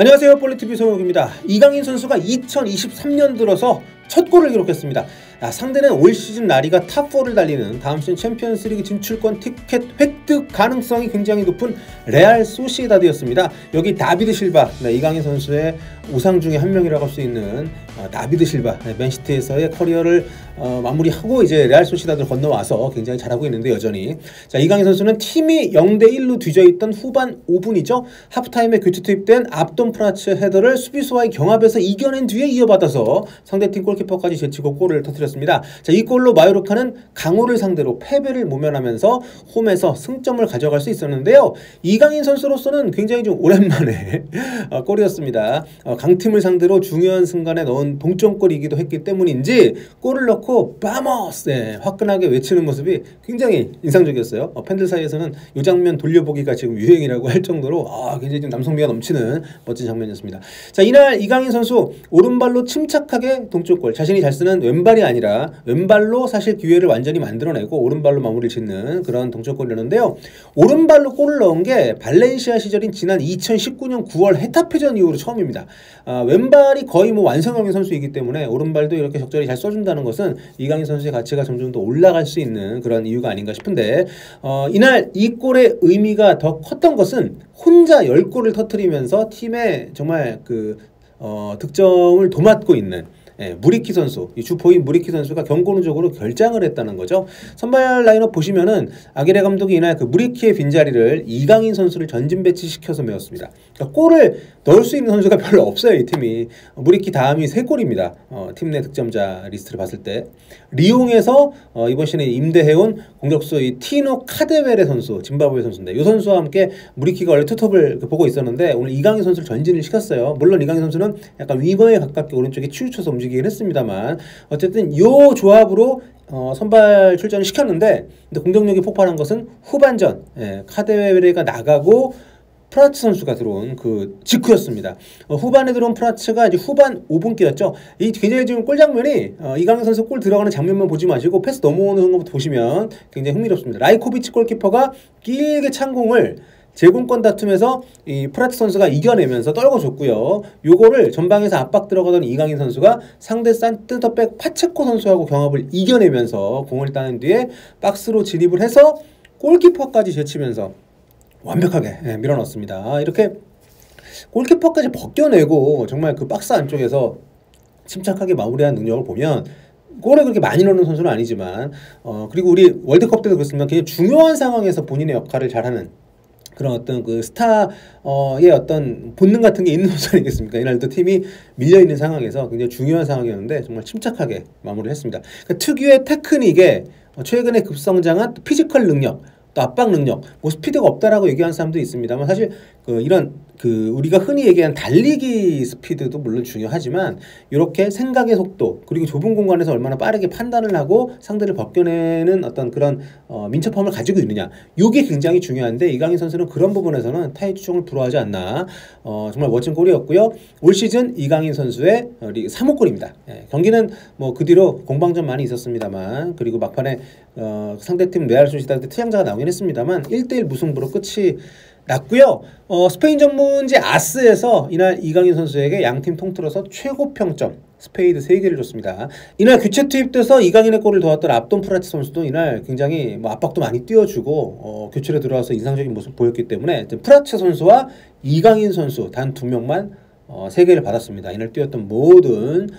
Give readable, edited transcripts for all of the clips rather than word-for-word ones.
안녕하세요, 볼리TV 송영욱입니다. 이강인 선수가 2023년 들어서 첫 골을 기록했습니다. 상대는 올 시즌 라리가 탑4를 달리는 다음 시즌 챔피언스리그 진출권 티켓 획득 가능성이 굉장히 높은 레알 소시에다드였습니다. 여기 다비드 실바, 이강인 선수의 우상 중에 한 명이라고 할 수 있는 다비드 실바, 맨시티에서의 커리어를 마무리하고 이제 레알 소시에다드를 건너와서 굉장히 잘하고 있는데 여전히 자, 이강인 선수는 팀이 0대1로 뒤져있던 후반 5분이죠. 하프타임에 교체 투입된 압돈 프라츠 헤더를 수비수와의 경합에서 이겨낸 뒤에 이어받아서 상대팀 골키퍼까지 제치고 골을 터뜨렸습니다. 자, 이 골로 마요르카는 강호를 상대로 패배를 모면하면서 홈에서 승점을 가져갈 수 있었는데요. 이강인 선수로서는 굉장히 좀 오랜만에 골이었습니다. 강팀을 상대로 중요한 순간에 넣은 동점골이기도 했기 때문인지 골을 넣고 바모스! 화끈하게 외치는 모습이 굉장히 인상적이었어요. 팬들 사이에서는 이 장면 돌려보기가 지금 유행이라고 할 정도로 굉장히 좀 남성미가 넘치는 멋진 장면이었습니다. 자, 이날 이강인 선수 오른발로 침착하게 동점골, 자신이 잘 쓰는 왼발이 아니라 왼발로 사실 기회를 완전히 만들어내고 오른발로 마무리를 짓는 그런 동점골이었는데요. 오른발로 골을 넣은 게 발렌시아 시절인 지난 2019년 9월 헤타페전 이후로 처음입니다. 왼발이 거의 뭐 완성형의 선수이기 때문에 오른발도 이렇게 적절히 잘 써준다는 것은 이강인 선수의 가치가 점점 더 올라갈 수 있는 그런 이유가 아닌가 싶은데 이날 이 골의 의미가 더 컸던 것은 혼자 10골을 터뜨리면서 팀의 정말 득점을 도맡고 있는 무리키 선수, 이 주포인 무리키 선수가 경고능적으로 결장을 했다는 거죠. 선발 라인업 보시면은 아기레 감독이 이날 무리키의 빈자리를 이강인 선수를 전진 배치시켜서 메웠습니다. 그러니까 골을 넣을 수 있는 선수가 별로 없어요, 이 팀이. 무리키 다음이 3골입니다. 팀 내 득점자 리스트를 봤을 때. 리옹에서 이번 시즌에 임대해온 공격수 이 티노 카데베레 선수, 짐바브웨 선수인데 이 선수와 함께 무리키가 원래 투톱을 보고 있었는데 오늘 이강인 선수를 전진을 시켰어요. 물론 이강인 선수는 약간 윙어에 가깝게 오른쪽에 치우쳐서 움직이긴 했습니다만 어쨌든 이 조합으로 선발 출전을 시켰는데 근데 공격력이 폭발한 것은 후반전 카데베레가 나가고 프라츠 선수가 들어온 직후였습니다. 후반에 들어온 프라츠가 이제 후반 5분기였죠. 이 굉장히 지금 골 장면이 이강인 선수 골 들어가는 장면만 보지 마시고 패스 넘어오는 것부터 보시면 굉장히 흥미롭습니다. 라이코비치 골키퍼가 길게 찬 공을 제공권 다툼에서 이 프라츠 선수가 이겨내면서 떨궈줬고요. 요거를 전방에서 압박 들어가던 이강인 선수가 상대 센터백 파체코 선수하고 경합을 이겨내면서 공을 따낸 뒤에 박스로 진입을 해서 골키퍼까지 제치면서 완벽하게 밀어넣습니다. 이렇게 골키퍼까지 벗겨내고 정말 박스 안쪽에서 침착하게 마무리한 능력을 보면 골을 그렇게 많이 넣는 선수는 아니지만 그리고 우리 월드컵 때도 그렇습니다. 굉장히 중요한 상황에서 본인의 역할을 잘하는 그런 어떤 스타의 어떤 본능 같은 게 있는 선수 아니겠습니까? 이날도 팀이 밀려있는 상황에서 굉장히 중요한 상황이었는데 정말 침착하게 마무리를 했습니다. 특유의 테크닉에 최근에 급성장한 피지컬 능력, 또 압박 능력, 스피드가 없다라고 얘기하는 사람도 있습니다만 사실 우리가 흔히 얘기하는 달리기 스피드도 물론 중요하지만 이렇게 생각의 속도 그리고 좁은 공간에서 얼마나 빠르게 판단을 하고 상대를 벗겨내는 어떤 그런 민첩함을 가지고 있느냐 이게 굉장히 중요한데 이강인 선수는 그런 부분에서는 타이 추종을 불허하지 않나 정말 멋진 골이었고요. 올 시즌 이강인 선수의 3호 골입니다. 경기는 그 뒤로 공방전 많이 있었습니다만 그리고 막판에 상대팀 레알 소시다드 퇴장자가 나오긴 했습니다만 1대1 무승부로 끝이 났고요. 스페인 전문지 아스에서 이날 이강인 선수에게 양팀 통틀어서 최고 평점 스페이드 3개를 줬습니다. 이날 교체 투입돼서 이강인의 골을 도왔던 압돈 프라츠 선수도 이날 굉장히 압박도 많이 띄워주고 교체로 들어와서 인상적인 모습 보였기 때문에 프라츠 선수와 이강인 선수 단 2명만 3개를 받았습니다. 이날 뛰었던 모든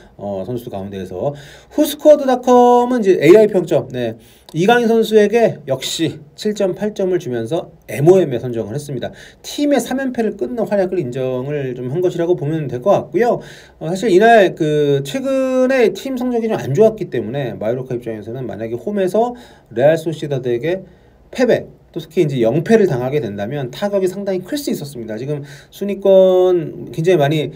선수 가운데에서 후스코어드닷컴은 이제 AI 평점 이강인 선수에게 역시 7.8점을 주면서 MOM에 선정을 했습니다. 팀의 3연패를 끊는 활약을 인정을 좀 한 것이라고 보면 될 것 같고요. 사실 이날 최근에 팀 성적이 좀 안 좋았기 때문에 마요르카 입장에서는 만약에 홈에서 레알 소시다드에게 패배 또 특히 이제 0패를 당하게 된다면 타격이 상당히 클 수 있었습니다. 지금 순위권 굉장히 많이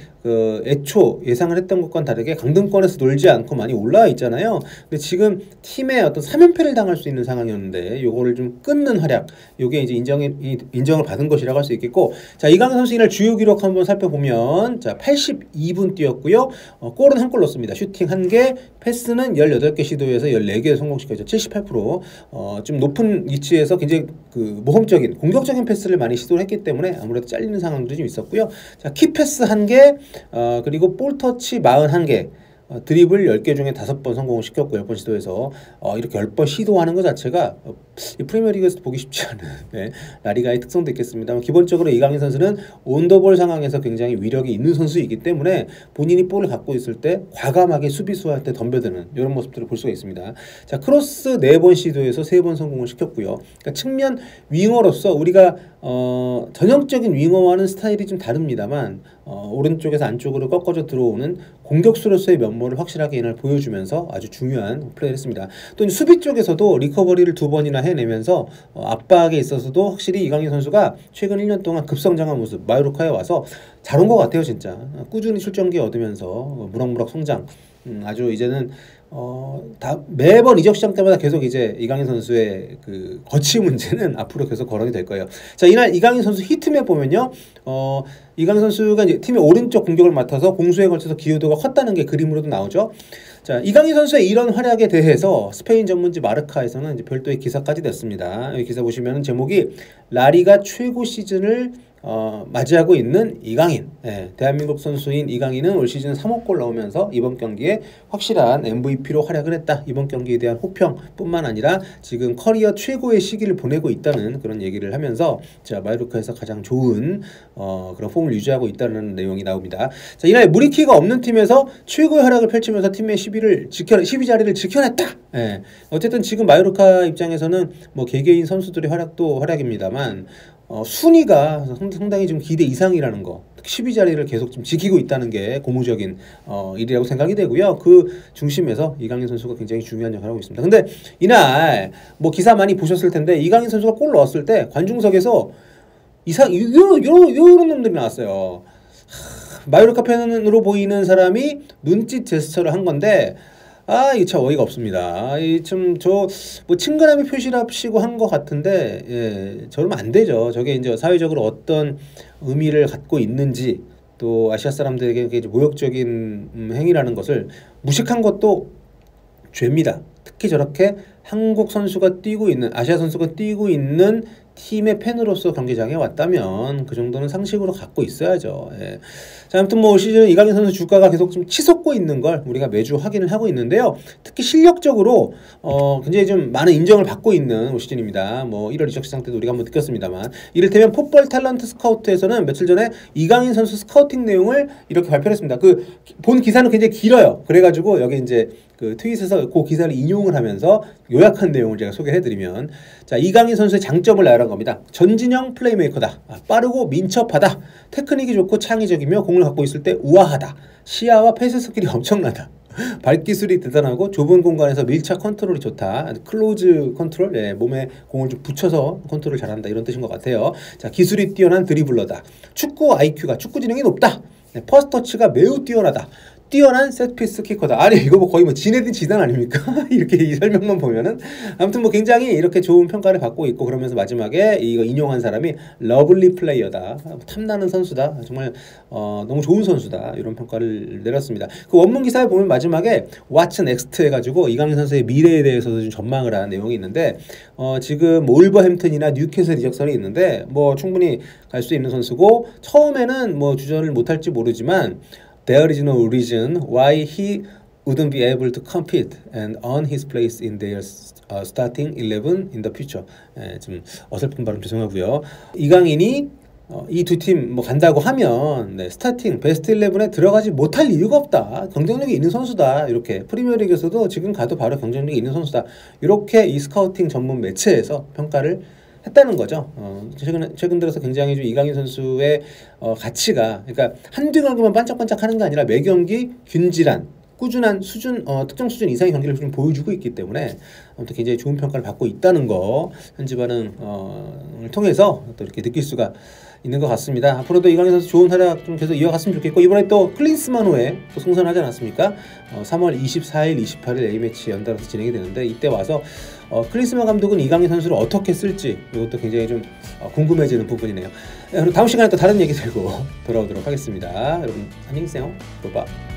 애초 예상을 했던 것과는 다르게 강등권에서 놀지 않고 많이 올라와 있잖아요. 근데 지금 팀의 어떤 3연패를 당할 수 있는 상황이었는데 요거를 좀 끊는 활약, 요게 이제 인정을 받은 것이라고 할 수 있겠고, 자, 이강인 선수 이날 주요 기록 한번 살펴보면 자 82분 뛰었고요. 골은 한 골 넣었습니다. 슈팅 1개, 패스는 18개 시도해서 14개 성공시켰죠. 78%. 좀 높은 위치에서 굉장히 그 모험적인 공격적인 패스를 많이 시도를 했기 때문에 아무래도 잘리는 상황들이 좀 있었고요. 자, 키패스 1개, 그리고 볼터치 41개, 드리블 10개 중에 5번 성공을 시켰고 10번 시도해서 이렇게 10번 시도하는 것 자체가 이 프리미어리그에서 보기 쉽지 않은 네, 라리가의 특성도 있겠습니다. 기본적으로 이강인 선수는 온더볼 상황에서 굉장히 위력이 있는 선수이기 때문에 본인이 볼을 갖고 있을 때 과감하게 수비수한테 덤벼드는 이런 모습들을 볼 수가 있습니다. 자, 크로스 4번 시도해서 3번 성공을 시켰고요. 그러니까 측면 윙어로서 우리가 전형적인 윙어와는 스타일이 좀 다릅니다만 오른쪽에서 안쪽으로 꺾어져 들어오는 공격수로서의 면모를 확실하게 이날 보여주면서 아주 중요한 플레이를 했습니다. 또 수비 쪽에서도 리커버리를 2번이나 해내면서 압박에 있어서도 확실히 이강인 선수가 최근 1년 동안 급성장한 모습, 마요르카에 와서 잘 온 것 같아요. 진짜 꾸준히 출전기 얻으면서 무럭무럭 성장, 아주 이제는 매번 이적 시장 때마다 계속 이제 이강인 선수의 그 거치 문제는 앞으로 계속 거론이 될 거예요. 자, 이날 이강인 선수 히트맵 보면요, 이강인 선수가 이제 팀의 오른쪽 공격을 맡아서 공수에 걸쳐서 기여도가 컸다는 게 그림으로도 나오죠. 자, 이강인 선수의 이런 활약에 대해서 스페인 전문지 마르카에서는 이제 별도의 기사까지 냈습니다. 여기 기사 보시면 제목이 라리가 최고 시즌을 맞이하고 있는 이강인. 예, 대한민국 선수인 이강인은 올 시즌 3호 골 넣으면서 이번 경기에 확실한 MVP로 활약을 했다. 이번 경기에 대한 호평뿐만 아니라 지금 커리어 최고의 시기를 보내고 있다는 그런 얘기를 하면서 자, 마요르카에서 가장 좋은 그런 폼을 유지하고 있다는 내용이 나옵니다. 자, 이날 무리키가 없는 팀에서 최고의 활약을 펼치면서 팀의 10위 자리를 지켜냈다. 예, 어쨌든 지금 마요르카 입장에서는 뭐 개개인 선수들의 활약도 활약입니다만 순위가 상당히 좀 기대 이상이라는 거, 10위 자리를 계속 좀 지키고 있다는 게 고무적인 일이라고 생각이 되고요. 그 중심에서 이강인 선수가 굉장히 중요한 역할을 하고 있습니다. 근데 이날 뭐 기사 많이 보셨을 텐데 이강인 선수가 골 넣었을 때 관중석에서 이런 놈들이 나왔어요. 마요르카 팬으로 보이는 사람이 눈짓 제스처를 한 건데 이거 참 어이가 없습니다. 뭐 친근함의 표시랍시고 한 것 같은데, 예, 저러면 안 되죠. 저게 이제 사회적으로 어떤 의미를 갖고 있는지, 또 아시아 사람들에게 이제 모욕적인 행위라는 것을 무식한 것도 죄입니다. 특히 저렇게 한국 선수가 뛰고 있는, 아시아 선수가 뛰고 있는 팀의 팬으로서 경기장에 왔다면 그 정도는 상식으로 갖고 있어야죠. 예. 자, 아무튼 뭐 올 시즌 이강인 선수 주가가 계속 좀 치솟고 있는 걸 우리가 매주 확인을 하고 있는데요. 특히 실력적으로 굉장히 좀 많은 인정을 받고 있는 올 시즌입니다. 뭐 1월 이적 시장 때도 우리가 한번 느꼈습니다만, 이를테면 풋볼 탤런트 스카우트에서는 며칠 전에 이강인 선수 스카우팅 내용을 이렇게 발표를 했습니다. 그 본 기사는 굉장히 길어요. 그래가지고 여기 이제 그 트윗에서 그 기사를 인용을 하면서 요약한 내용을 제가 소개해드리면, 자, 이강인 선수의 장점을 나열한 겁니다. 전진형 플레이메이커다. 빠르고 민첩하다. 테크닉이 좋고 창의적이며 공을 갖고 있을 때 우아하다. 시야와 패스 스킬이 엄청나다. 발기술이 대단하고 좁은 공간에서 밀착 컨트롤이 좋다. 클로즈 컨트롤, 네, 몸에 공을 좀 붙여서 컨트롤 잘한다. 이런 뜻인 것 같아요. 자, 기술이 뛰어난 드리블러다. 축구 IQ가, 축구 지능이 높다. 네, 퍼스터치가 매우 뛰어나다. 뛰어난 셋피스 키커다. 아니 이거 뭐 거의 뭐 지네딘 지단 아닙니까? 이렇게 이 설명만 보면은 아무튼 뭐 굉장히 이렇게 좋은 평가를 받고 있고, 그러면서 마지막에 이거 인용한 사람이 러블리 플레이어다. 탐나는 선수다. 정말 너무 좋은 선수다. 이런 평가를 내렸습니다. 그 원문 기사에 보면 마지막에 What's Next 해가지고 이강인 선수의 미래에 대해서도 좀 전망을 한 내용이 있는데, 지금 올버햄튼이나 뉴캐슬 이적설이 있는데 뭐 충분히 갈 수 있는 선수고, 처음에는 뭐 주전을 못할지 모르지만 There is no reason why he wouldn't be able to compete and earn his place in their starting 11 in the future. 예, 좀 어설픈 발음 죄송하고요. 이강인이 이 두 팀 뭐 간다고 하면, 네, 스타팅 베스트 11에 들어가지 못할 이유가 없다. 경쟁력이 있는 선수다. 이렇게 프리미어리그에서도 지금 가도 바로 경쟁력이 있는 선수다. 이렇게 이 스카우팅 전문 매체에서 평가를 했다는 거죠. 최근 들어서 굉장히 좀 이강인 선수의 가치가, 그러니까 한두 경기만 반짝반짝하는 게 아니라 매 경기 균질한 꾸준한 수준, 특정 수준 이상의 경기를 좀 보여주고 있기 때문에 아무튼 굉장히 좋은 평가를 받고 있다는 거 현지 반응을 통해서 또 이렇게 느낄 수가 있는 것 같습니다. 앞으로도 이강인 선수 좋은 활약 좀 계속 이어갔으면 좋겠고, 이번에 또 클린스만호에 또 승선하지 않았습니까? 3월 24일, 28일 A매치 연달아서 진행이 되는데, 이때 와서 클린스만 감독은 이강인 선수를 어떻게 쓸지 이것도 굉장히 좀 궁금해지는 부분이네요. 그럼 다음 시간에 또 다른 얘기 들고 돌아오도록 하겠습니다. 여러분 안녕히 계세요. 굿바.